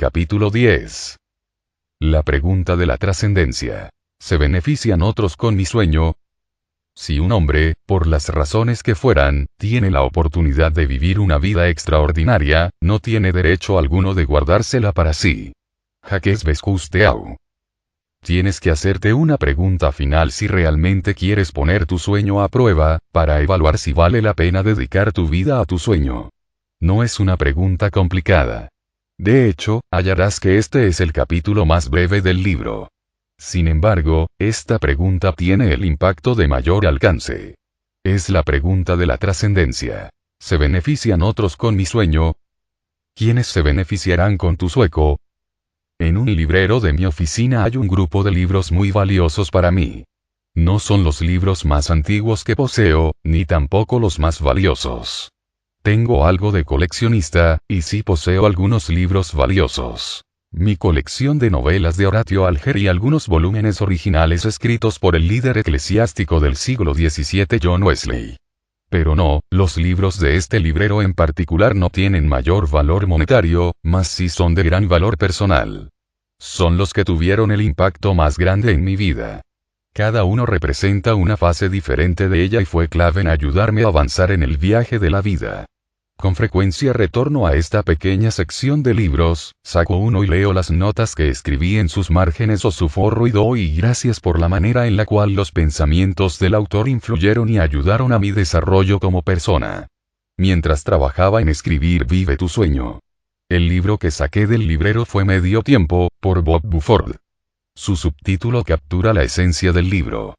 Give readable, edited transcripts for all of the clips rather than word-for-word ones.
Capítulo 10. La pregunta de la trascendencia. ¿Se benefician otros con mi sueño? Si un hombre, por las razones que fueran, tiene la oportunidad de vivir una vida extraordinaria, no tiene derecho alguno de guardársela para sí. Jacques Cousteau. Tienes que hacerte una pregunta final si realmente quieres poner tu sueño a prueba, para evaluar si vale la pena dedicar tu vida a tu sueño. No es una pregunta complicada. De hecho, hallarás que este es el capítulo más breve del libro. Sin embargo, esta pregunta tiene el impacto de mayor alcance. Es la pregunta de la trascendencia. ¿Se benefician otros con mi sueño? ¿Quiénes se beneficiarán con tu sueño? En un librero de mi oficina hay un grupo de libros muy valiosos para mí. No son los libros más antiguos que poseo, ni tampoco los más valiosos. Tengo algo de coleccionista, y sí poseo algunos libros valiosos. Mi colección de novelas de Horatio Alger y algunos volúmenes originales escritos por el líder eclesiástico del siglo XVII John Wesley. Pero no, los libros de este librero en particular no tienen mayor valor monetario, mas sí son de gran valor personal. Son los que tuvieron el impacto más grande en mi vida. Cada uno representa una fase diferente de ella y fue clave en ayudarme a avanzar en el viaje de la vida. Con frecuencia retorno a esta pequeña sección de libros, saco uno y leo las notas que escribí en sus márgenes o su forro y doy gracias por la manera en la cual los pensamientos del autor influyeron y ayudaron a mi desarrollo como persona. Mientras trabajaba en escribir Vive tu sueño. El libro que saqué del librero fue Medio Tiempo, por Bob Buford. Su subtítulo captura la esencia del libro.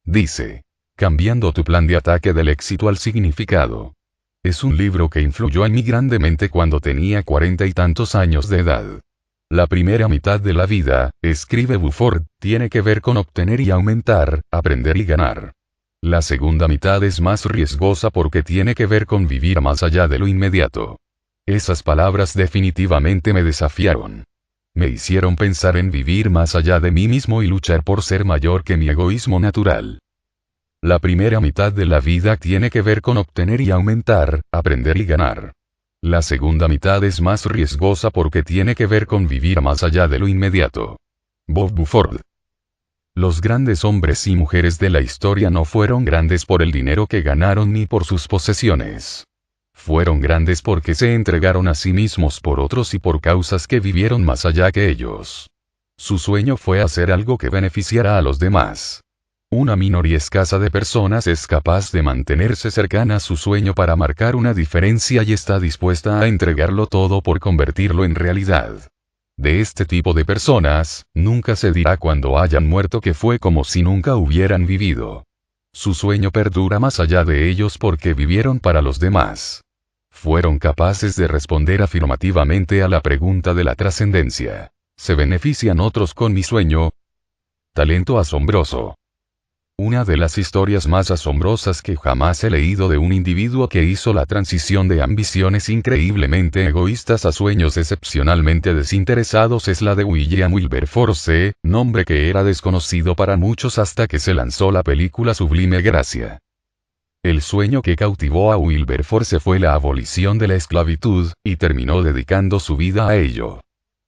Dice: Cambiando tu plan de ataque del éxito al significado. Es un libro que influyó en mí grandemente cuando tenía 40 y tantos años de edad. La primera mitad de la vida, escribe Buford, tiene que ver con obtener y aumentar, aprender y ganar. La segunda mitad es más riesgosa porque tiene que ver con vivir más allá de lo inmediato. Esas palabras definitivamente me desafiaron. Me hicieron pensar en vivir más allá de mí mismo y luchar por ser mayor que mi egoísmo natural. La primera mitad de la vida tiene que ver con obtener y aumentar, aprender y ganar. La segunda mitad es más riesgosa porque tiene que ver con vivir más allá de lo inmediato. Bob Buford. Los grandes hombres y mujeres de la historia no fueron grandes por el dinero que ganaron ni por sus posesiones. Fueron grandes porque se entregaron a sí mismos por otros y por causas que vivieron más allá que ellos. Su sueño fue hacer algo que beneficiara a los demás. Una minoría escasa de personas es capaz de mantenerse cercana a su sueño para marcar una diferencia y está dispuesta a entregarlo todo por convertirlo en realidad. De este tipo de personas, nunca se dirá cuando hayan muerto que fue como si nunca hubieran vivido. Su sueño perdura más allá de ellos porque vivieron para los demás. Fueron capaces de responder afirmativamente a la pregunta de la trascendencia. ¿Se benefician otros con mi sueño? Talento asombroso. Una de las historias más asombrosas que jamás he leído de un individuo que hizo la transición de ambiciones increíblemente egoístas a sueños excepcionalmente desinteresados es la de William Wilberforce, nombre que era desconocido para muchos hasta que se lanzó la película Sublime Gracia. El sueño que cautivó a Wilberforce fue la abolición de la esclavitud, y terminó dedicando su vida a ello.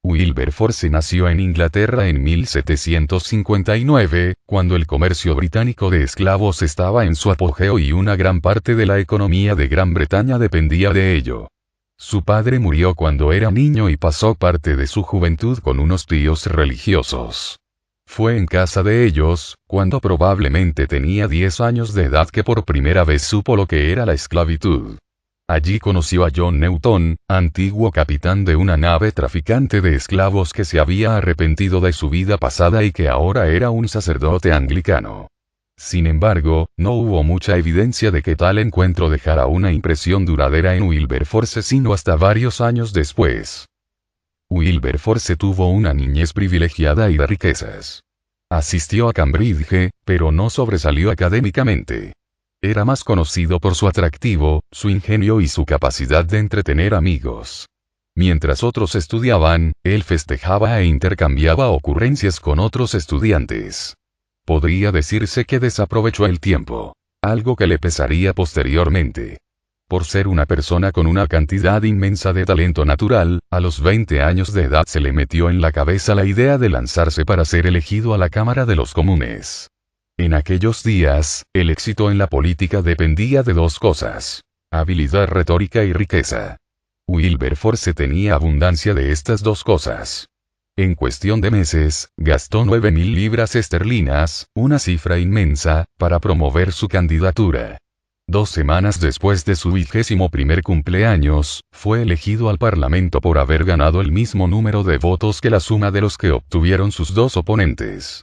Wilberforce nació en Inglaterra en 1759, cuando el comercio británico de esclavos estaba en su apogeo y una gran parte de la economía de Gran Bretaña dependía de ello. Su padre murió cuando era niño y pasó parte de su juventud con unos tíos religiosos. Fue en casa de ellos, cuando probablemente tenía 10 años de edad que por primera vez supo lo que era la esclavitud. Allí conoció a John Newton, antiguo capitán de una nave traficante de esclavos que se había arrepentido de su vida pasada y que ahora era un sacerdote anglicano. Sin embargo, no hubo mucha evidencia de que tal encuentro dejara una impresión duradera en Wilberforce sino hasta varios años después. Wilberforce tuvo una niñez privilegiada y de riquezas. Asistió a Cambridge, pero no sobresalió académicamente. Era más conocido por su atractivo, su ingenio y su capacidad de entretener amigos. Mientras otros estudiaban, él festejaba e intercambiaba ocurrencias con otros estudiantes. Podría decirse que desaprovechó el tiempo, algo que le pesaría posteriormente. Por ser una persona con una cantidad inmensa de talento natural, a los 20 años de edad se le metió en la cabeza la idea de lanzarse para ser elegido a la Cámara de los Comunes. En aquellos días, el éxito en la política dependía de dos cosas: habilidad retórica y riqueza. Wilberforce tenía abundancia de estas dos cosas. En cuestión de meses, gastó 9.000 libras esterlinas, una cifra inmensa, para promover su candidatura. 2 semanas después de su 21º cumpleaños, fue elegido al Parlamento por haber ganado el mismo número de votos que la suma de los que obtuvieron sus dos oponentes.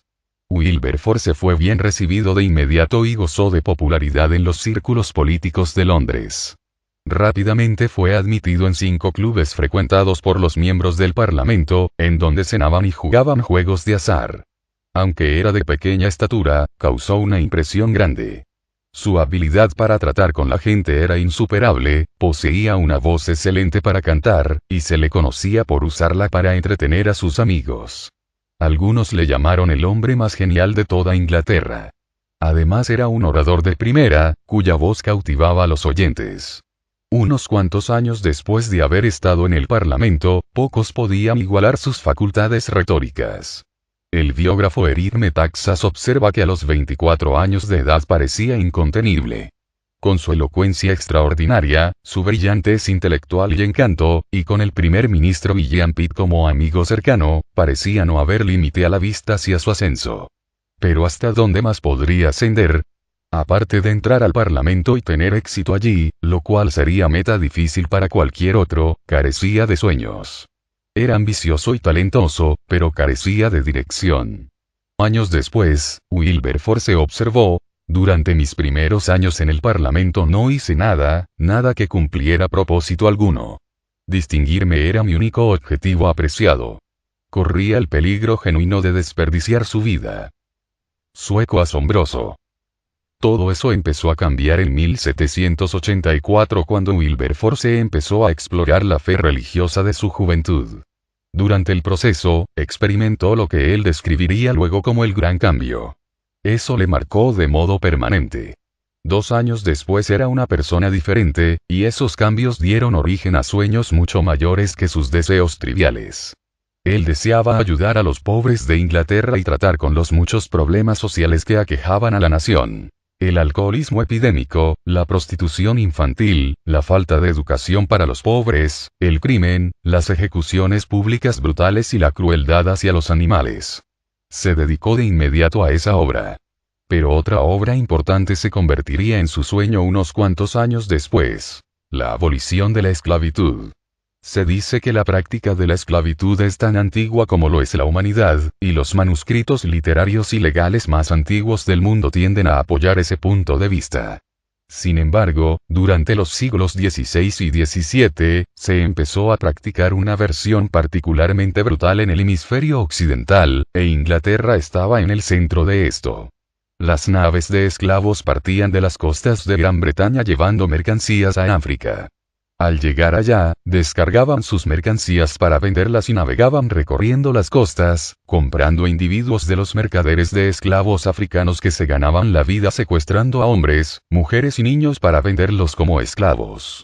Wilberforce fue bien recibido de inmediato y gozó de popularidad en los círculos políticos de Londres. Rápidamente fue admitido en 5 clubes frecuentados por los miembros del Parlamento, en donde cenaban y jugaban juegos de azar. Aunque era de pequeña estatura, causó una impresión grande. Su habilidad para tratar con la gente era insuperable, poseía una voz excelente para cantar, y se le conocía por usarla para entretener a sus amigos. Algunos le llamaron el hombre más genial de toda Inglaterra. Además era un orador de primera, cuya voz cautivaba a los oyentes. Unos cuantos años después de haber estado en el Parlamento, pocos podían igualar sus facultades retóricas. El biógrafo Eric Metaxas observa que a los 24 años de edad parecía incontenible. Con su elocuencia extraordinaria, su brillantez intelectual y encanto, y con el primer ministro William Pitt como amigo cercano, parecía no haber límite a la vista hacia su ascenso. Pero ¿hasta dónde más podría ascender? Aparte de entrar al Parlamento y tener éxito allí, lo cual sería meta difícil para cualquier otro, carecía de sueños. Era ambicioso y talentoso, pero carecía de dirección. Años después, Wilberforce observó: durante mis primeros años en el Parlamento no hice nada que cumpliera propósito alguno. Distinguirme era mi único objetivo apreciado. Corría el peligro genuino de desperdiciar su vida. Sueco asombroso. Todo eso empezó a cambiar en 1784 cuando Wilberforce empezó a explorar la fe religiosa de su juventud. Durante el proceso, experimentó lo que él describiría luego como el gran cambio. Eso le marcó de modo permanente. 2 años después era una persona diferente, y esos cambios dieron origen a sueños mucho mayores que sus deseos triviales. Él deseaba ayudar a los pobres de Inglaterra y tratar con los muchos problemas sociales que aquejaban a la nación. El alcoholismo epidémico, la prostitución infantil, la falta de educación para los pobres, el crimen, las ejecuciones públicas brutales y la crueldad hacia los animales. Se dedicó de inmediato a esa obra. Pero otra obra importante se convertiría en su sueño unos cuantos años después: la abolición de la esclavitud. Se dice que la práctica de la esclavitud es tan antigua como lo es la humanidad, y los manuscritos literarios y legales más antiguos del mundo tienden a apoyar ese punto de vista. Sin embargo, durante los siglos XVI y XVII, se empezó a practicar una versión particularmente brutal en el hemisferio occidental, e Inglaterra estaba en el centro de esto. Las naves de esclavos partían de las costas de Gran Bretaña llevando mercancías a África. Al llegar allá, descargaban sus mercancías para venderlas y navegaban recorriendo las costas, comprando individuos de los mercaderes de esclavos africanos que se ganaban la vida secuestrando a hombres, mujeres y niños para venderlos como esclavos.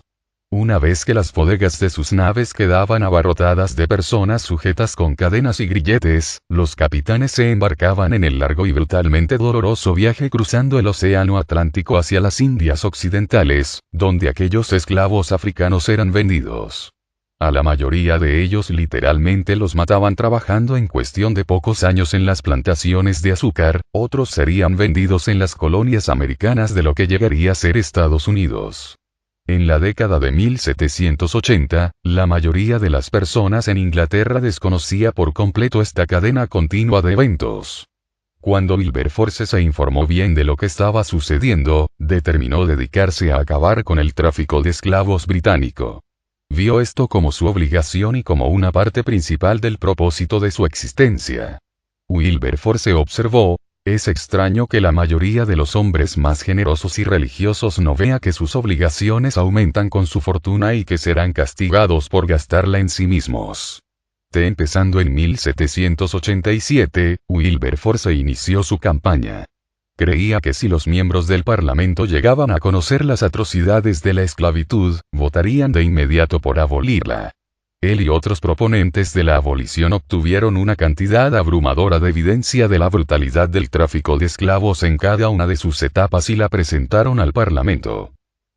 Una vez que las bodegas de sus naves quedaban abarrotadas de personas sujetas con cadenas y grilletes, los capitanes se embarcaban en el largo y brutalmente doloroso viaje cruzando el océano Atlántico hacia las Indias Occidentales, donde aquellos esclavos africanos eran vendidos. A la mayoría de ellos literalmente los mataban trabajando en cuestión de pocos años en las plantaciones de azúcar, otros serían vendidos en las colonias americanas de lo que llegaría a ser Estados Unidos. En la década de 1780, la mayoría de las personas en Inglaterra desconocía por completo esta cadena continua de eventos. Cuando Wilberforce se informó bien de lo que estaba sucediendo, determinó dedicarse a acabar con el tráfico de esclavos británico. Vio esto como su obligación y como una parte principal del propósito de su existencia. Wilberforce observó: es extraño que la mayoría de los hombres más generosos y religiosos no vea que sus obligaciones aumentan con su fortuna y que serán castigados por gastarla en sí mismos. Empezando en 1787, Wilberforce inició su campaña. Creía que si los miembros del Parlamento llegaban a conocer las atrocidades de la esclavitud, votarían de inmediato por abolirla. Él y otros proponentes de la abolición obtuvieron una cantidad abrumadora de evidencia de la brutalidad del tráfico de esclavos en cada una de sus etapas y la presentaron al Parlamento.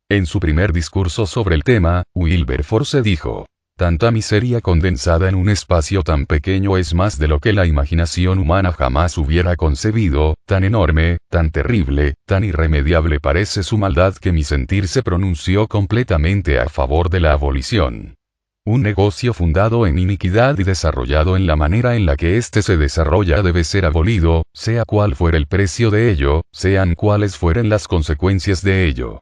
En su primer discurso sobre el tema, Wilberforce dijo: "Tanta miseria condensada en un espacio tan pequeño es más de lo que la imaginación humana jamás hubiera concebido, tan enorme, tan terrible, tan irremediable parece su maldad que mi sentir se pronunció completamente a favor de la abolición. Un negocio fundado en iniquidad y desarrollado en la manera en la que éste se desarrolla debe ser abolido, sea cual fuere el precio de ello, sean cuales fueren las consecuencias de ello.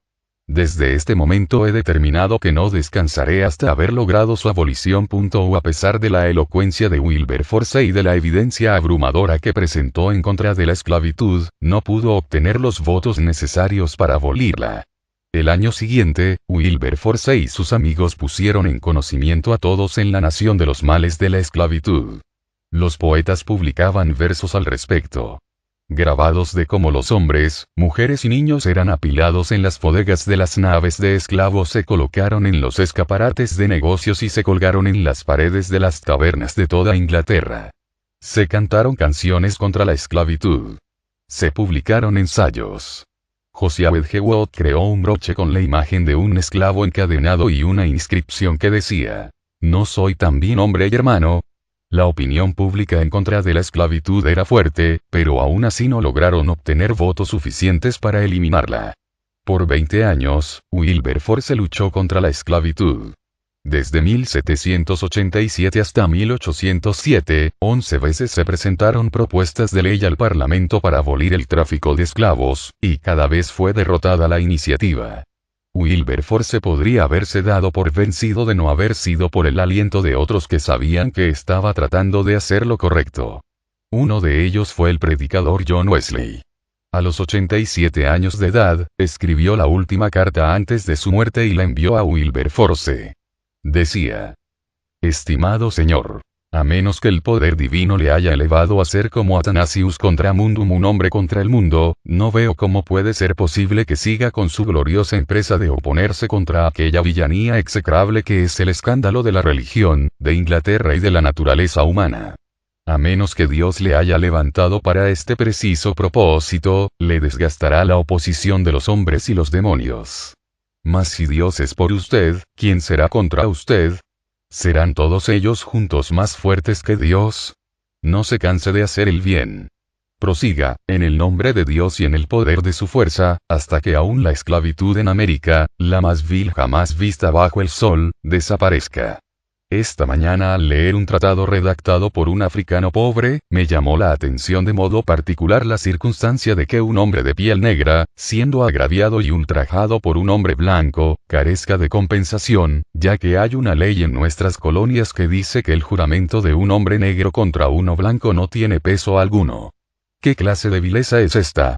Desde este momento he determinado que no descansaré hasta haber logrado su abolición. A pesar de la elocuencia de Wilberforce y de la evidencia abrumadora que presentó en contra de la esclavitud, no pudo obtener los votos necesarios para abolirla. El año siguiente, Wilberforce y sus amigos pusieron en conocimiento a todos en la nación de los males de la esclavitud. Los poetas publicaban versos al respecto. Grabados de cómo los hombres, mujeres y niños eran apilados en las bodegas de las naves de esclavos se colocaron en los escaparates de negocios y se colgaron en las paredes de las tabernas de toda Inglaterra. Se cantaron canciones contra la esclavitud. Se publicaron ensayos. Josiah Wedgwood creó un broche con la imagen de un esclavo encadenado y una inscripción que decía: "¿No soy también hombre y hermano?". La opinión pública en contra de la esclavitud era fuerte, pero aún así no lograron obtener votos suficientes para eliminarla. Por 20 años, Wilberforce luchó contra la esclavitud. Desde 1787 hasta 1807, 11 veces se presentaron propuestas de ley al Parlamento para abolir el tráfico de esclavos, y cada vez fue derrotada la iniciativa. Wilberforce podría haberse dado por vencido de no haber sido por el aliento de otros que sabían que estaba tratando de hacer lo correcto. Uno de ellos fue el predicador John Wesley. A los 87 años de edad, escribió la última carta antes de su muerte y la envió a Wilberforce. Decía: "Estimado señor, a menos que el poder divino le haya elevado a ser como Athanasius contra Mundum, un hombre contra el mundo, no veo cómo puede ser posible que siga con su gloriosa empresa de oponerse contra aquella villanía execrable que es el escándalo de la religión, de Inglaterra y de la naturaleza humana. A menos que Dios le haya levantado para este preciso propósito, le desgastará la oposición de los hombres y los demonios. Mas si Dios es por usted, ¿quién será contra usted? ¿Serán todos ellos juntos más fuertes que Dios? No se canse de hacer el bien. Prosiga, en el nombre de Dios y en el poder de su fuerza, hasta que aún la esclavitud en América, la más vil jamás vista bajo el sol, desaparezca". Esta mañana al leer un tratado redactado por un africano pobre, me llamó la atención de modo particular la circunstancia de que un hombre de piel negra, siendo agraviado y ultrajado por un hombre blanco, carezca de compensación, ya que hay una ley en nuestras colonias que dice que el juramento de un hombre negro contra uno blanco no tiene peso alguno. ¿Qué clase de vileza es esta?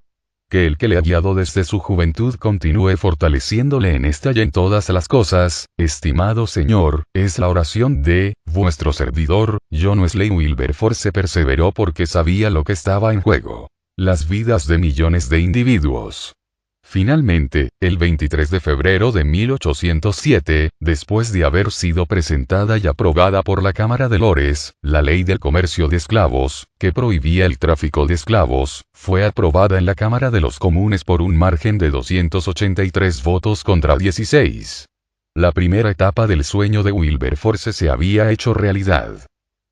Que el que le ha guiado desde su juventud continúe fortaleciéndole en esta y en todas las cosas, estimado señor, es la oración de vuestro servidor, John Wesley. Wilberforce perseveró porque sabía lo que estaba en juego: las vidas de millones de individuos. Finalmente, el 23 de febrero de 1807, después de haber sido presentada y aprobada por la Cámara de Lores, la Ley del Comercio de Esclavos, que prohibía el tráfico de esclavos, fue aprobada en la Cámara de los Comunes por un margen de 283 votos contra 16. La primera etapa del sueño de Wilberforce se había hecho realidad.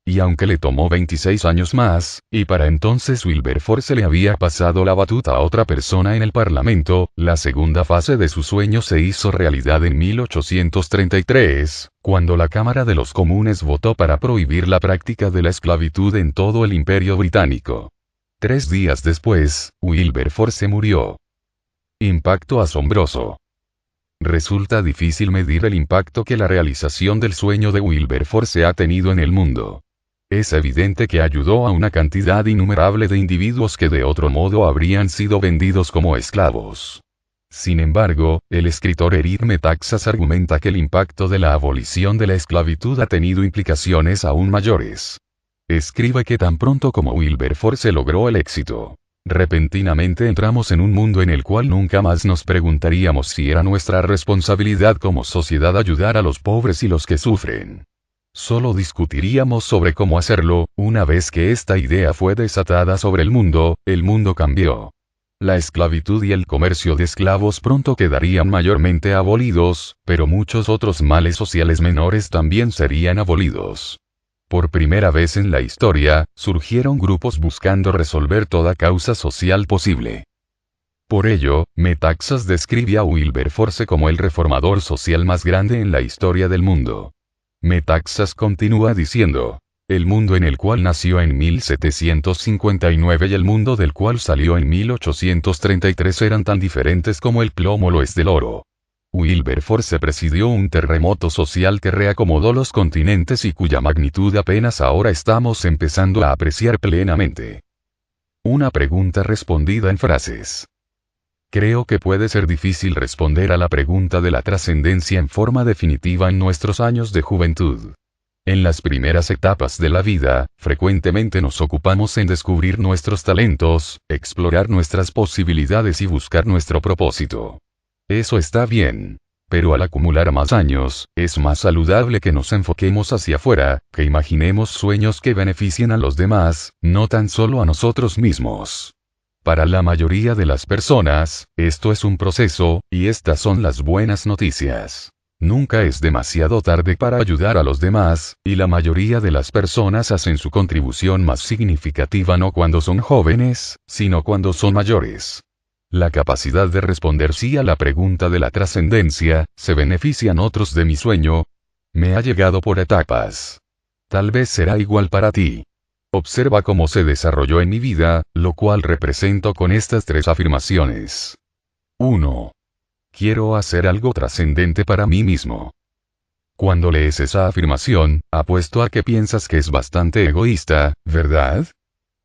Y aunque le tomó 26 años más, y para entonces Wilberforce le había pasado la batuta a otra persona en el Parlamento, la segunda fase de su sueño se hizo realidad en 1833, cuando la Cámara de los Comunes votó para prohibir la práctica de la esclavitud en todo el Imperio Británico. 3 días después, Wilberforce murió. Impacto asombroso. Resulta difícil medir el impacto que la realización del sueño de Wilberforce ha tenido en el mundo. Es evidente que ayudó a una cantidad innumerable de individuos que de otro modo habrían sido vendidos como esclavos. Sin embargo, el escritor Eric Metaxas argumenta que el impacto de la abolición de la esclavitud ha tenido implicaciones aún mayores. Escribe que tan pronto como Wilberforce logró el éxito, Repentinamente entramos en un mundo en el cual nunca más nos preguntaríamos si era nuestra responsabilidad como sociedad ayudar a los pobres y los que sufren. Solo discutiríamos sobre cómo hacerlo. Una vez que esta idea fue desatada sobre el mundo cambió. La esclavitud y el comercio de esclavos pronto quedarían mayormente abolidos, pero muchos otros males sociales menores también serían abolidos. Por primera vez en la historia, surgieron grupos buscando resolver toda causa social posible. Por ello, Metaxas describe a Wilberforce como el reformador social más grande en la historia del mundo. Metaxas continúa diciendo: el mundo en el cual nació en 1759 y el mundo del cual salió en 1833 eran tan diferentes como el plomo lo es del oro. Wilberforce presidió un terremoto social que reacomodó los continentes y cuya magnitud apenas ahora estamos empezando a apreciar plenamente. Una pregunta respondida en frases. Creo que puede ser difícil responder a la pregunta de la trascendencia en forma definitiva en nuestros años de juventud. En las primeras etapas de la vida, frecuentemente nos ocupamos en descubrir nuestros talentos, explorar nuestras posibilidades y buscar nuestro propósito. Eso está bien. Pero al acumular más años, es más saludable que nos enfoquemos hacia afuera, que imaginemos sueños que beneficien a los demás, no tan solo a nosotros mismos. Para la mayoría de las personas, esto es un proceso, y estas son las buenas noticias. Nunca es demasiado tarde para ayudar a los demás, y la mayoría de las personas hacen su contribución más significativa no cuando son jóvenes, sino cuando son mayores. La capacidad de responder sí a la pregunta de la trascendencia, ¿se benefician otros de mi sueño? Me ha llegado por etapas. Tal vez será igual para ti. Observa cómo se desarrolló en mi vida, lo cual represento con estas 3 afirmaciones. 1. Quiero hacer algo trascendente para mí mismo. Cuando lees esa afirmación, apuesto a que piensas que es bastante egoísta, ¿verdad?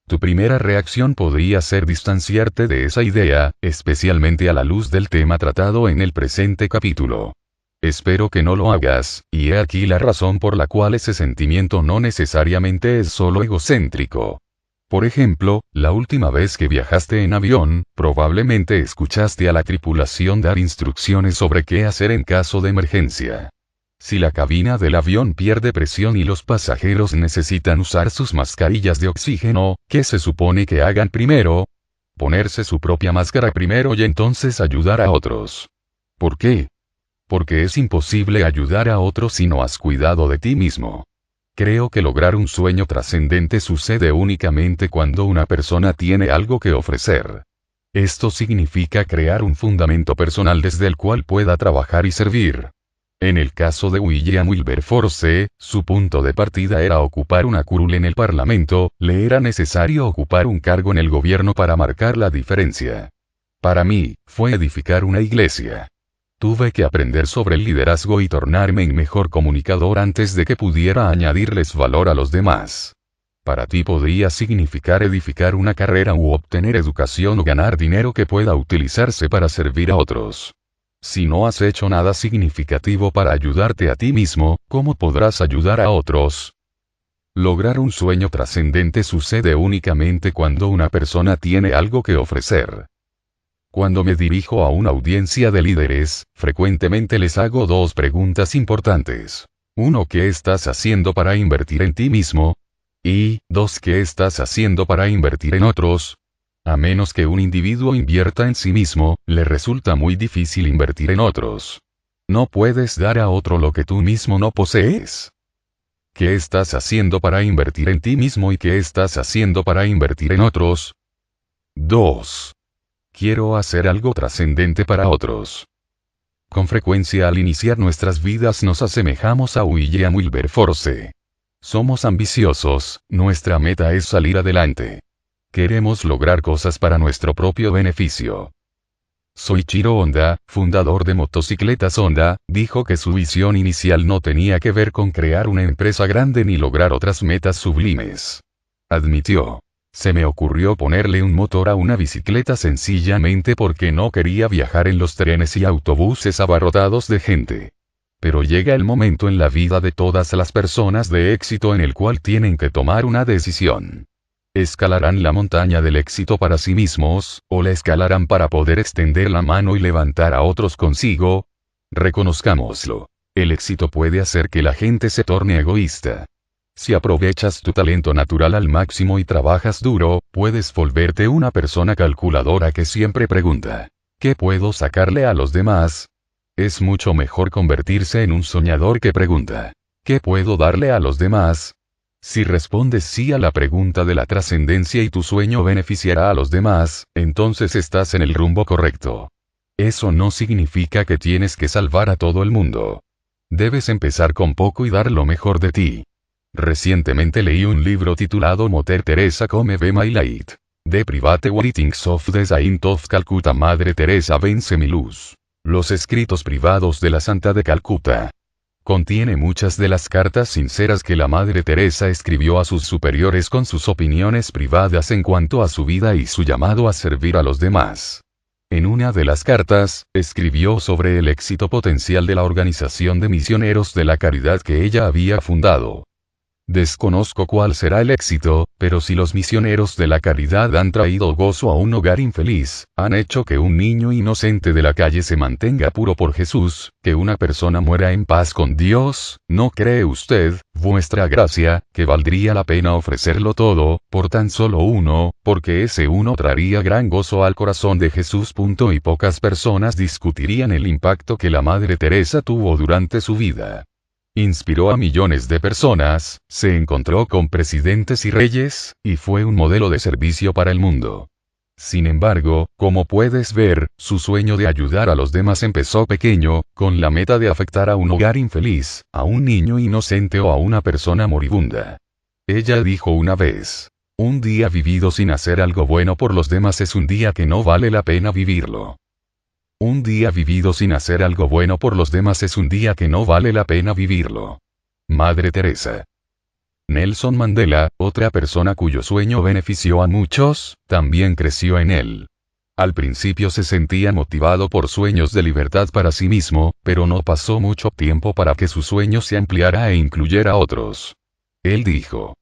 Tu primera reacción podría ser distanciarte de esa idea, especialmente a la luz del tema tratado en el presente capítulo. Espero que no lo hagas, y he aquí la razón por la cual ese sentimiento no necesariamente es solo egocéntrico. Por ejemplo, la última vez que viajaste en avión, probablemente escuchaste a la tripulación dar instrucciones sobre qué hacer en caso de emergencia. Si la cabina del avión pierde presión y los pasajeros necesitan usar sus mascarillas de oxígeno, ¿qué se supone que hagan primero? Ponerse su propia máscara primero y entonces ayudar a otros. ¿Por qué? Porque es imposible ayudar a otros si no has cuidado de ti mismo. Creo que lograr un sueño trascendente sucede únicamente cuando una persona tiene algo que ofrecer. Esto significa crear un fundamento personal desde el cual pueda trabajar y servir. En el caso de William Wilberforce, su punto de partida era ocupar una curul en el Parlamento, le era necesario ocupar un cargo en el gobierno para marcar la diferencia. Para mí, fue edificar una iglesia. Tuve que aprender sobre el liderazgo y tornarme en mejor comunicador antes de que pudiera añadirles valor a los demás. Para ti podría significar edificar una carrera u obtener educación o ganar dinero que pueda utilizarse para servir a otros. Si no has hecho nada significativo para ayudarte a ti mismo, ¿cómo podrás ayudar a otros? Lograr un sueño trascendente sucede únicamente cuando una persona tiene algo que ofrecer. Cuando me dirijo a una audiencia de líderes, frecuentemente les hago 2 preguntas importantes. 1. ¿Qué estás haciendo para invertir en ti mismo? Y 2. ¿Qué estás haciendo para invertir en otros? A menos que un individuo invierta en sí mismo, le resulta muy difícil invertir en otros. No puedes dar a otro lo que tú mismo no posees. ¿Qué estás haciendo para invertir en ti mismo y qué estás haciendo para invertir en otros? 2. Quiero hacer algo trascendente para otros. Con frecuencia al iniciar nuestras vidas nos asemejamos a William Wilberforce. Somos ambiciosos, nuestra meta es salir adelante. Queremos lograr cosas para nuestro propio beneficio. Soichiro Honda, fundador de Motocicletas Honda, dijo que su visión inicial no tenía que ver con crear una empresa grande ni lograr otras metas sublimes. Admitió: se me ocurrió ponerle un motor a una bicicleta sencillamente porque no quería viajar en los trenes y autobuses abarrotados de gente. Pero llega el momento en la vida de todas las personas de éxito en el cual tienen que tomar una decisión. Escalarán la montaña del éxito para sí mismos, o la escalarán para poder extender la mano y levantar a otros consigo. Reconozcámoslo. El éxito puede hacer que la gente se torne egoísta. Si aprovechas tu talento natural al máximo y trabajas duro, puedes volverte una persona calculadora que siempre pregunta, ¿qué puedo sacarle a los demás? Es mucho mejor convertirse en un soñador que pregunta, ¿qué puedo darle a los demás? Si respondes sí a la pregunta de la trascendencia y tu sueño beneficiará a los demás, entonces estás en el rumbo correcto. Eso no significa que tienes que salvar a todo el mundo. Debes empezar con poco y dar lo mejor de ti. Recientemente leí un libro titulado Mother Teresa Come Be My Light. The Private Writings of the Saint of Calcutta. Madre Teresa Vence mi luz. Los escritos privados de la Santa de Calcuta. Contiene muchas de las cartas sinceras que la Madre Teresa escribió a sus superiores con sus opiniones privadas en cuanto a su vida y su llamado a servir a los demás. En una de las cartas, escribió sobre el éxito potencial de la organización de misioneros de la caridad que ella había fundado. Desconozco cuál será el éxito, pero si los misioneros de la caridad han traído gozo a un hogar infeliz, han hecho que un niño inocente de la calle se mantenga puro por Jesús, que una persona muera en paz con Dios, ¿no cree usted, vuestra gracia, que valdría la pena ofrecerlo todo, por tan solo uno, porque ese uno traería gran gozo al corazón de Jesús? Y pocas personas discutirían el impacto que la Madre Teresa tuvo durante su vida. Inspiró a millones de personas, se encontró con presidentes y reyes, y fue un modelo de servicio para el mundo. Sin embargo, como puedes ver, su sueño de ayudar a los demás empezó pequeño, con la meta de afectar a un hogar infeliz, a un niño inocente o a una persona moribunda. Ella dijo una vez, un día vivido sin hacer algo bueno por los demás es un día que no vale la pena vivirlo. Un día vivido sin hacer algo bueno por los demás es un día que no vale la pena vivirlo. Madre Teresa. Nelson Mandela, otra persona cuyo sueño benefició a muchos, también creció en él. Al principio se sentía motivado por sueños de libertad para sí mismo, pero no pasó mucho tiempo para que su sueño se ampliara e incluyera a otros. Él dijo.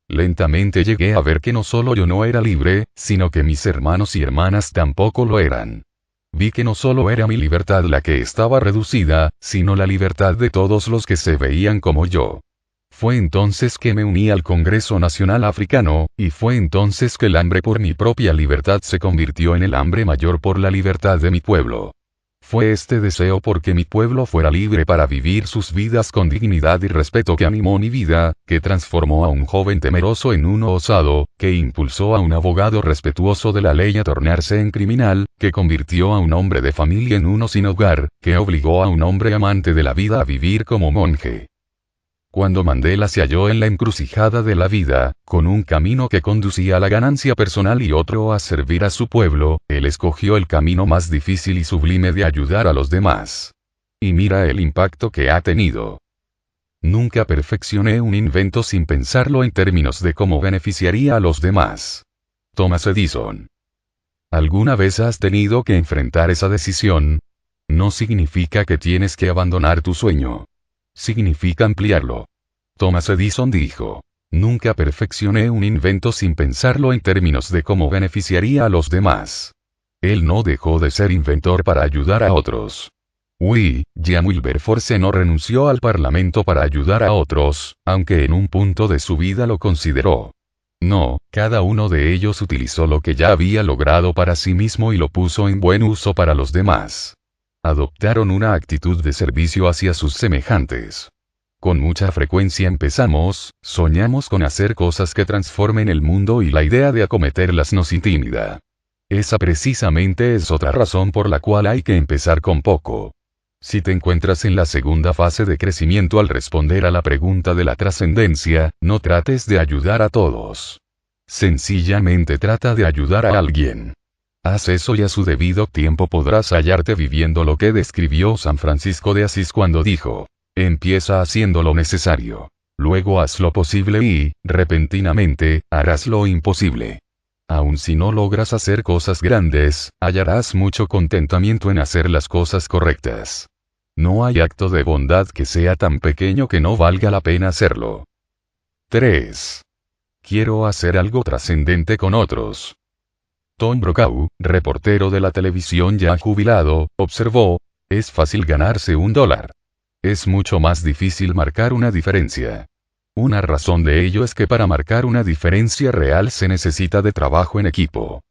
Lentamente llegué a ver que no solo yo no era libre, sino que mis hermanos y hermanas tampoco lo eran. Vi que no solo era mi libertad la que estaba reducida, sino la libertad de todos los que se veían como yo. Fue entonces que me uní al Congreso Nacional Africano, y fue entonces que el hambre por mi propia libertad se convirtió en el hambre mayor por la libertad de mi pueblo. Fue este deseo porque mi pueblo fuera libre para vivir sus vidas con dignidad y respeto que animó mi vida, que transformó a un joven temeroso en uno osado, que impulsó a un abogado respetuoso de la ley a tornarse en criminal, que convirtió a un hombre de familia en uno sin hogar, que obligó a un hombre amante de la vida a vivir como monje. Cuando Mandela se halló en la encrucijada de la vida, con un camino que conducía a la ganancia personal y otro a servir a su pueblo, él escogió el camino más difícil y sublime de ayudar a los demás. Y mira el impacto que ha tenido. Nunca perfeccioné un invento sin pensarlo en términos de cómo beneficiaría a los demás. Thomas Edison. ¿Alguna vez has tenido que enfrentar esa decisión? No significa que tienes que abandonar tu sueño. Significa ampliarlo. Thomas Edison dijo, nunca perfeccioné un invento sin pensarlo en términos de cómo beneficiaría a los demás. Él no dejó de ser inventor para ayudar a otros. William Wilberforce no renunció al Parlamento para ayudar a otros, aunque en un punto de su vida lo consideró. No, cada uno de ellos utilizó lo que ya había logrado para sí mismo y lo puso en buen uso para los demás. Adoptaron una actitud de servicio hacia sus semejantes. Con mucha frecuencia soñamos con hacer cosas que transformen el mundo y la idea de acometerlas nos intimida. Esa precisamente es otra razón por la cual hay que empezar con poco. Si te encuentras en la segunda fase de crecimiento al responder a la pregunta de la trascendencia, no trates de ayudar a todos. Sencillamente trata de ayudar a alguien. Haz eso y a su debido tiempo podrás hallarte viviendo lo que describió San Francisco de Asís cuando dijo, empieza haciendo lo necesario. Luego haz lo posible y, repentinamente, harás lo imposible. Aun si no logras hacer cosas grandes, hallarás mucho contentamiento en hacer las cosas correctas. No hay acto de bondad que sea tan pequeño que no valga la pena hacerlo. 3. Quiero hacer algo trascendente con otros. Tom Brokaw, reportero de la televisión ya jubilado, observó: es fácil ganarse $1. Es mucho más difícil marcar una diferencia. Una razón de ello es que para marcar una diferencia real se necesita de trabajo en equipo.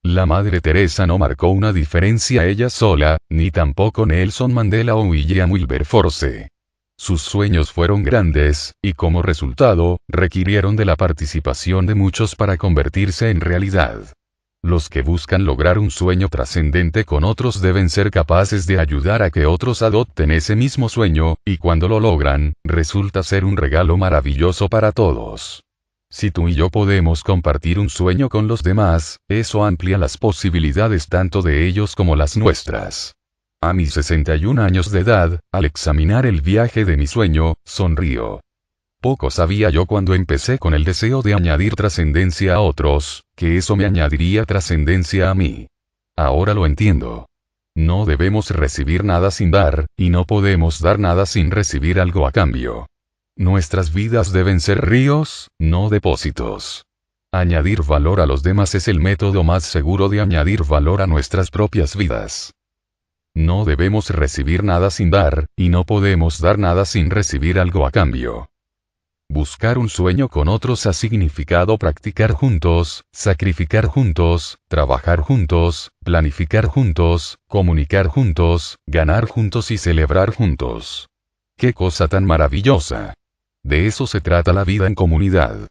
La Madre Teresa no marcó una diferencia ella sola, ni tampoco Nelson Mandela o William Wilberforce. Sus sueños fueron grandes, y como resultado, requirieron de la participación de muchos para convertirse en realidad. Los que buscan lograr un sueño trascendente con otros deben ser capaces de ayudar a que otros adopten ese mismo sueño, y cuando lo logran, resulta ser un regalo maravilloso para todos. Si tú y yo podemos compartir un sueño con los demás, eso amplía las posibilidades tanto de ellos como las nuestras. A mis 61 años de edad, al examinar el viaje de mi sueño, sonrío. Poco sabía yo cuando empecé con el deseo de añadir trascendencia a otros, que eso me añadiría trascendencia a mí. Ahora lo entiendo. No debemos recibir nada sin dar, y no podemos dar nada sin recibir algo a cambio. Nuestras vidas deben ser ríos, no depósitos. Añadir valor a los demás es el método más seguro de añadir valor a nuestras propias vidas. No debemos recibir nada sin dar, y no podemos dar nada sin recibir algo a cambio. Buscar un sueño con otros ha significado practicar juntos, sacrificar juntos, trabajar juntos, planificar juntos, comunicar juntos, ganar juntos y celebrar juntos. ¡Qué cosa tan maravillosa! De eso se trata la vida en comunidad.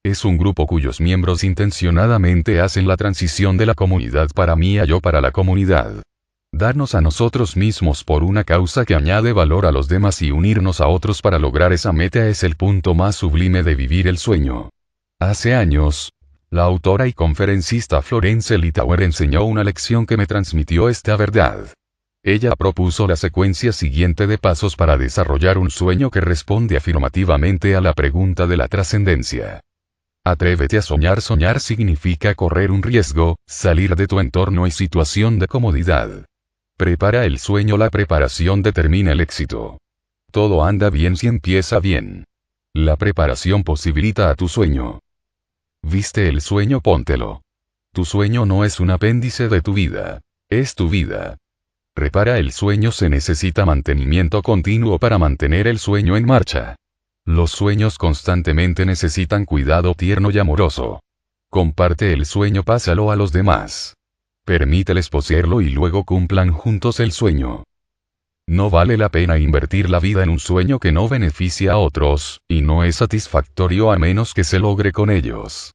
Es un grupo cuyos miembros intencionadamente hacen la transición de la comunidad para mí a yo para la comunidad. Darnos a nosotros mismos por una causa que añade valor a los demás y unirnos a otros para lograr esa meta es el punto más sublime de vivir el sueño. Hace años, la autora y conferencista Florence Littauer enseñó una lección que me transmitió esta verdad. Ella propuso la secuencia siguiente de pasos para desarrollar un sueño que responde afirmativamente a la pregunta de la trascendencia. Atrévete a soñar. Soñar significa correr un riesgo, salir de tu entorno y situación de comodidad. Prepara el sueño. La preparación determina el éxito. Todo anda bien si empieza bien. La preparación posibilita a tu sueño. Viste el sueño, póntelo. Tu sueño no es un apéndice de tu vida. Es tu vida. Prepara el sueño. Se necesita mantenimiento continuo para mantener el sueño en marcha. Los sueños constantemente necesitan cuidado tierno y amoroso. Comparte el sueño. Pásalo a los demás. Permíteles poseerlo y luego cumplan juntos el sueño. No vale la pena invertir la vida en un sueño que no beneficia a otros, y no es satisfactorio a menos que se logre con ellos.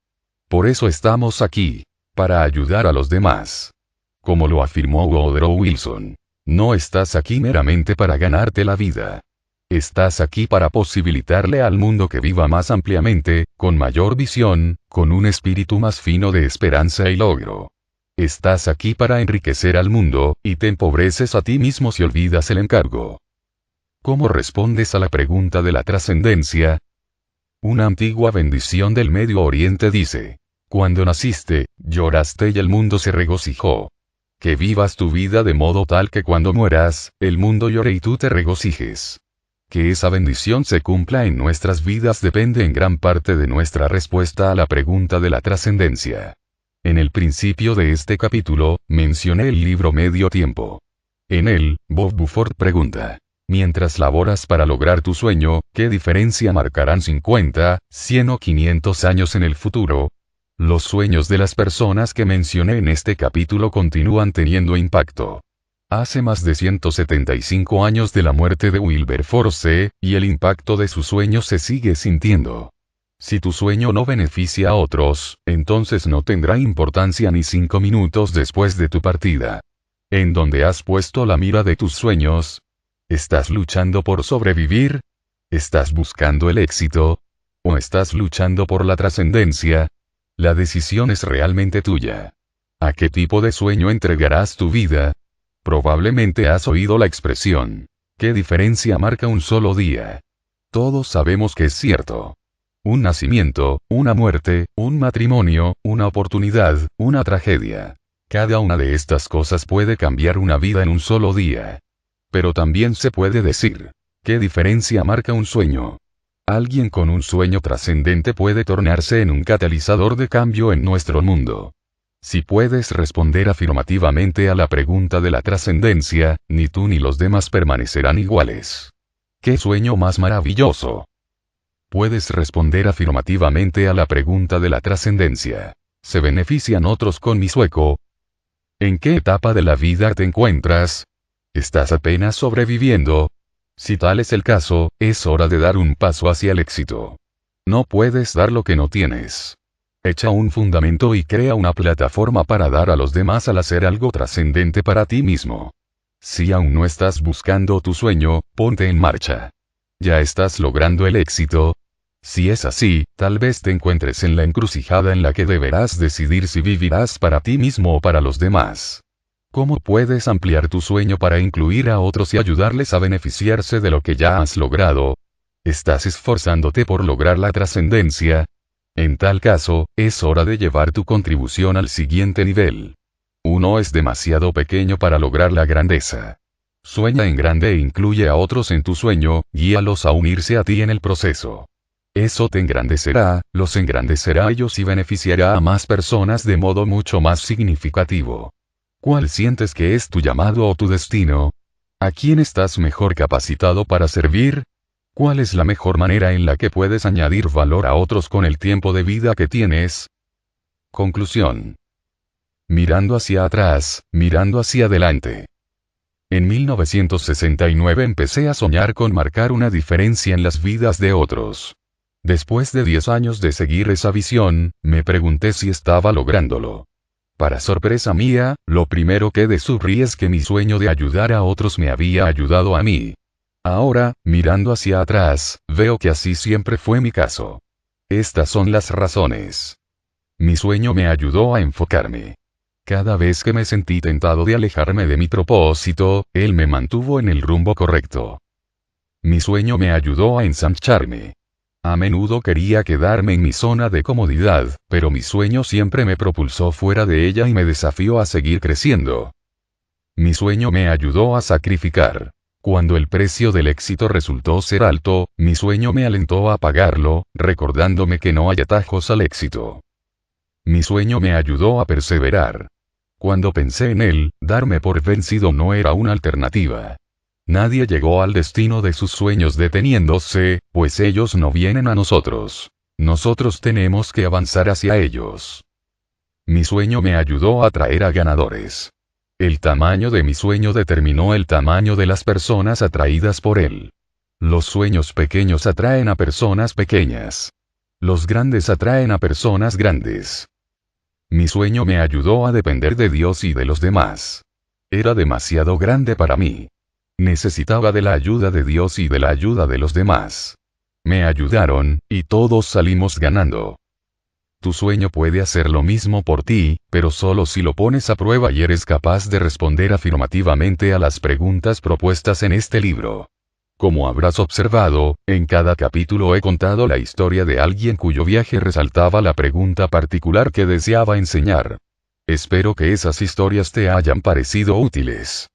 Por eso estamos aquí, para ayudar a los demás. Como lo afirmó Woodrow Wilson, no estás aquí meramente para ganarte la vida. Estás aquí para posibilitarle al mundo que viva más ampliamente, con mayor visión, con un espíritu más fino de esperanza y logro. Estás aquí para enriquecer al mundo, y te empobreces a ti mismo si olvidas el encargo. ¿Cómo respondes a la pregunta de la trascendencia? Una antigua bendición del Medio Oriente dice: cuando naciste, lloraste y el mundo se regocijó. Que vivas tu vida de modo tal que cuando mueras, el mundo llore y tú te regocijes. Que esa bendición se cumpla en nuestras vidas depende en gran parte de nuestra respuesta a la pregunta de la trascendencia. En el principio de este capítulo, mencioné el libro Medio Tiempo. En él, Bob Buford pregunta: mientras laboras para lograr tu sueño, ¿qué diferencia marcarán 50, 100 o 500 años en el futuro? Los sueños de las personas que mencioné en este capítulo continúan teniendo impacto. Hace más de 175 años de la muerte de Wilberforce, y el impacto de su sueño se sigue sintiendo. Si tu sueño no beneficia a otros, entonces no tendrá importancia ni 5 minutos después de tu partida. ¿En dónde has puesto la mira de tus sueños? ¿Estás luchando por sobrevivir? ¿Estás buscando el éxito? ¿O estás luchando por la trascendencia? La decisión es realmente tuya. ¿A qué tipo de sueño entregarás tu vida? Probablemente has oído la expresión: ¿qué diferencia marca un solo día? Todos sabemos que es cierto. Un nacimiento, una muerte, un matrimonio, una oportunidad, una tragedia. Cada una de estas cosas puede cambiar una vida en un solo día. Pero también se puede decir: ¿qué diferencia marca un sueño? Alguien con un sueño trascendente puede tornarse en un catalizador de cambio en nuestro mundo. Si puedes responder afirmativamente a la pregunta de la trascendencia, ni tú ni los demás permanecerán iguales. ¡Qué sueño más maravilloso! Puedes responder afirmativamente a la pregunta de la trascendencia. ¿Se benefician otros con mi sueño? ¿En qué etapa de la vida te encuentras? ¿Estás apenas sobreviviendo? Si tal es el caso, es hora de dar un paso hacia el éxito. No puedes dar lo que no tienes. Echa un fundamento y crea una plataforma para dar a los demás al hacer algo trascendente para ti mismo. Si aún no estás buscando tu sueño, ponte en marcha. ¿Ya estás logrando el éxito? Si es así, tal vez te encuentres en la encrucijada en la que deberás decidir si vivirás para ti mismo o para los demás. ¿Cómo puedes ampliar tu sueño para incluir a otros y ayudarles a beneficiarse de lo que ya has logrado? ¿Estás esforzándote por lograr la trascendencia? En tal caso, es hora de llevar tu contribución al siguiente nivel. Uno es demasiado pequeño para lograr la grandeza. Sueña en grande e incluye a otros en tu sueño, guíalos a unirse a ti en el proceso. Eso te engrandecerá, los engrandecerá a ellos y beneficiará a más personas de modo mucho más significativo. ¿Cuál sientes que es tu llamado o tu destino? ¿A quién estás mejor capacitado para servir? ¿Cuál es la mejor manera en la que puedes añadir valor a otros con el tiempo de vida que tienes? Conclusión. Mirando hacia atrás, mirando hacia adelante. En 1969 empecé a soñar con marcar una diferencia en las vidas de otros. Después de 10 años de seguir esa visión, me pregunté si estaba lográndolo. Para sorpresa mía, lo primero que descubrí es que mi sueño de ayudar a otros me había ayudado a mí. Ahora, mirando hacia atrás, veo que así siempre fue mi caso. Estas son las razones. Mi sueño me ayudó a enfocarme. Cada vez que me sentí tentado de alejarme de mi propósito, él me mantuvo en el rumbo correcto. Mi sueño me ayudó a ensancharme. A menudo quería quedarme en mi zona de comodidad, pero mi sueño siempre me propulsó fuera de ella y me desafió a seguir creciendo. Mi sueño me ayudó a sacrificar. Cuando el precio del éxito resultó ser alto, mi sueño me alentó a pagarlo, recordándome que no hay atajos al éxito. Mi sueño me ayudó a perseverar. Cuando pensé en él, darme por vencido no era una alternativa. Nadie llegó al destino de sus sueños deteniéndose, pues ellos no vienen a nosotros. Nosotros tenemos que avanzar hacia ellos. Mi sueño me ayudó a atraer a ganadores. El tamaño de mi sueño determinó el tamaño de las personas atraídas por él. Los sueños pequeños atraen a personas pequeñas. Los grandes atraen a personas grandes. Mi sueño me ayudó a depender de Dios y de los demás. Era demasiado grande para mí. Necesitaba de la ayuda de Dios y de la ayuda de los demás. Me ayudaron, y todos salimos ganando. Tu sueño puede hacer lo mismo por ti, pero solo si lo pones a prueba y eres capaz de responder afirmativamente a las preguntas propuestas en este libro. Como habrás observado, en cada capítulo he contado la historia de alguien cuyo viaje resaltaba la pregunta particular que deseaba enseñar. Espero que esas historias te hayan parecido útiles.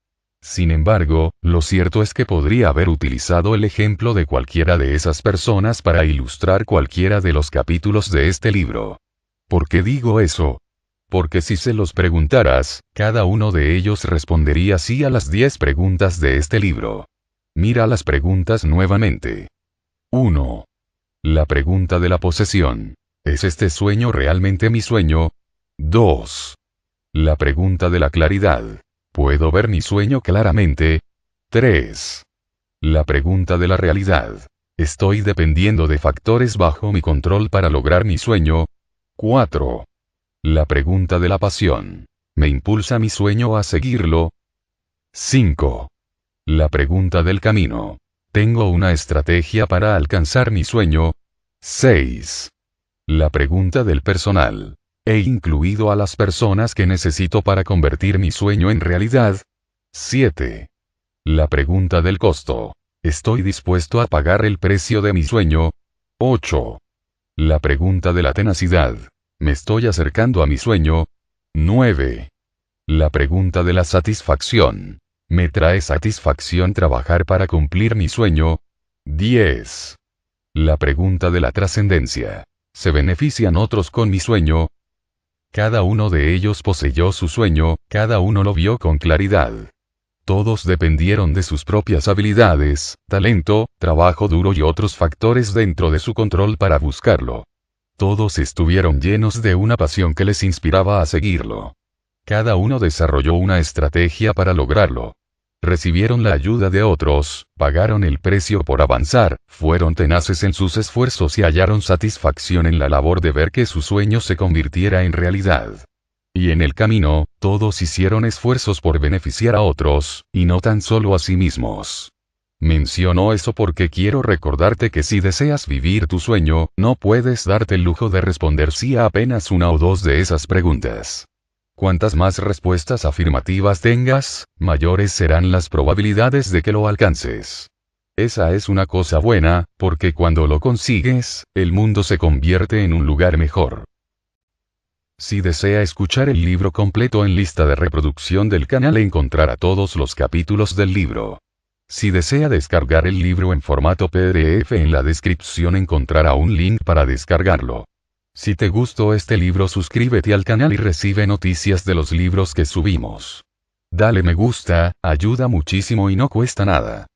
Sin embargo, lo cierto es que podría haber utilizado el ejemplo de cualquiera de esas personas para ilustrar cualquiera de los capítulos de este libro. ¿Por qué digo eso? Porque si se los preguntaras, cada uno de ellos respondería sí a las 10 preguntas de este libro. Mira las preguntas nuevamente. 1. La pregunta de la posesión. ¿Es este sueño realmente mi sueño? 2. La pregunta de la claridad. ¿Puedo ver mi sueño claramente? 3. La pregunta de la realidad. ¿Estoy dependiendo de factores bajo mi control para lograr mi sueño? 4. La pregunta de la pasión. ¿Me impulsa mi sueño a seguirlo? 5. La pregunta del camino. ¿Tengo una estrategia para alcanzar mi sueño? 6. La pregunta del personal. ¿He incluido a las personas que necesito para convertir mi sueño en realidad? 7. La pregunta del costo. ¿Estoy dispuesto a pagar el precio de mi sueño? 8. La pregunta de la tenacidad. ¿Me estoy acercando a mi sueño? 9. La pregunta de la satisfacción. ¿Me trae satisfacción trabajar para cumplir mi sueño? 10. La pregunta de la trascendencia. ¿Se benefician otros con mi sueño? Cada uno de ellos poseyó su sueño, cada uno lo vio con claridad. Todos dependieron de sus propias habilidades, talento, trabajo duro y otros factores dentro de su control para buscarlo. Todos estuvieron llenos de una pasión que les inspiraba a seguirlo. Cada uno desarrolló una estrategia para lograrlo. Recibieron la ayuda de otros, pagaron el precio por avanzar, fueron tenaces en sus esfuerzos y hallaron satisfacción en la labor de ver que su sueño se convirtiera en realidad. Y en el camino, todos hicieron esfuerzos por beneficiar a otros, y no tan solo a sí mismos. Menciono eso porque quiero recordarte que si deseas vivir tu sueño, no puedes darte el lujo de responder sí a apenas una o dos de esas preguntas. Cuantas más respuestas afirmativas tengas, mayores serán las probabilidades de que lo alcances. Esa es una cosa buena, porque cuando lo consigues, el mundo se convierte en un lugar mejor. Si desea escuchar el libro completo en lista de reproducción del canal encontrará todos los capítulos del libro. Si desea descargar el libro en formato PDF en la descripción encontrará un link para descargarlo. Si te gustó este libro suscríbete al canal y recibe noticias de los libros que subimos. Dale me gusta, ayuda muchísimo y no cuesta nada.